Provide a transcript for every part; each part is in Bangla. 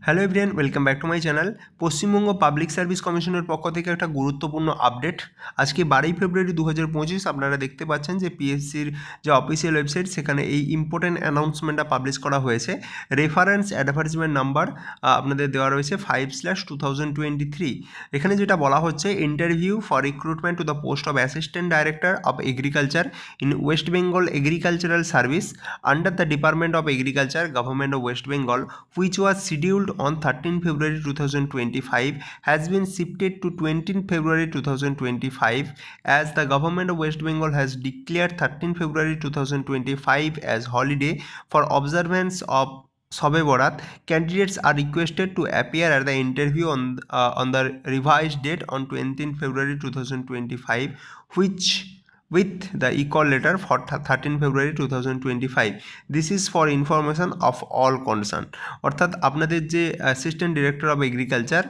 Hello everyone, welcome back to my channel. Paschimbanga public service কমিশনের পক্ষ থেকে একটা গুরুত্বপূর্ণ আপডেট। আজকে 12 ফেব্রুয়ারি 2025 আপনারা দেখতে পাচ্ছেন যে পিএসসির যে অফিসিয়াল ওয়েবসাইট সেখানে এই ইম্পর্টেন্ট অ্যানাউন্সমেন্টটা পাবলিশ করা হয়েছে। রেফারেন্স অ্যাডভার্টাইজমেন্ট নাম্বার আপনাদের দেওয়া রয়েছে 5/2023। এখানে যেটা বলা হচ্ছে, interview for recruitment to the post of assistant director of agriculture in West Bengal agricultural service under the department of agriculture government of West Bengal, which was scheduled on 13 February 2025 has been shifted to 20 February 2025 as the government of West Bengal has declared 13 February 2025 as holiday for observance of Shobe Barat. Candidates are requested to appear at the interview on the revised date on 20 February 2025, which with the equal letter for 13 February 2025. This is for information of all concerned. অর্থাৎ আপনাদের যে অ্যাসিস্ট্যান্ট ডিরেক্টর অফ এগ্রিকালচার,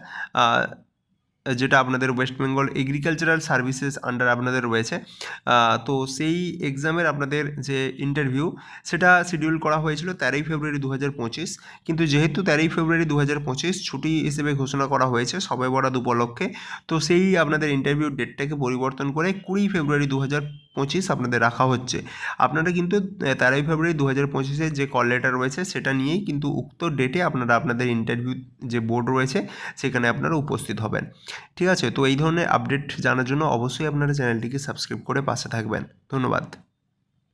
যেটা আপনাদের West Bengal agricultural services under আপনাদের রয়েছে, তো সেই এক্সামের আপনাদের যে ইন্টারভিউ সেটা শিডিউল করা হয়েছিল 13 ফেব্রুয়ারি 2025। কিন্তু যেহেতু 13 ফেব্রুয়ারি 2025 ছুটি হিসেবে ঘোষণা করা হয়েছে শবে বরাত উপলক্ষে, তো সেই আপনাদের ইন্টারভিউ ডেটটাকে পরিবর্তন করে 20 ফেব্রুয়ারি 2025 আপনাদের রাখা হচ্ছে। আপনারা কিন্তু 13 ফেব্রুয়ারি 2025-এর যে কল লেটার রয়েছে সেটা নিয়েই কিন্তু উক্ত ডেটে আপনারা আপনাদের ইন্টারভিউ যে বোর্ড রয়েছে সেখানে আপনারা উপস্থিত হবেন। ঠিক আছে, তো এই ধরনের আপডেট জানার জন্য অবশ্যই আপনারা চ্যানেলটিকে সাবস্ক্রাইব করে পাশে থাকবেন। ধন্যবাদ।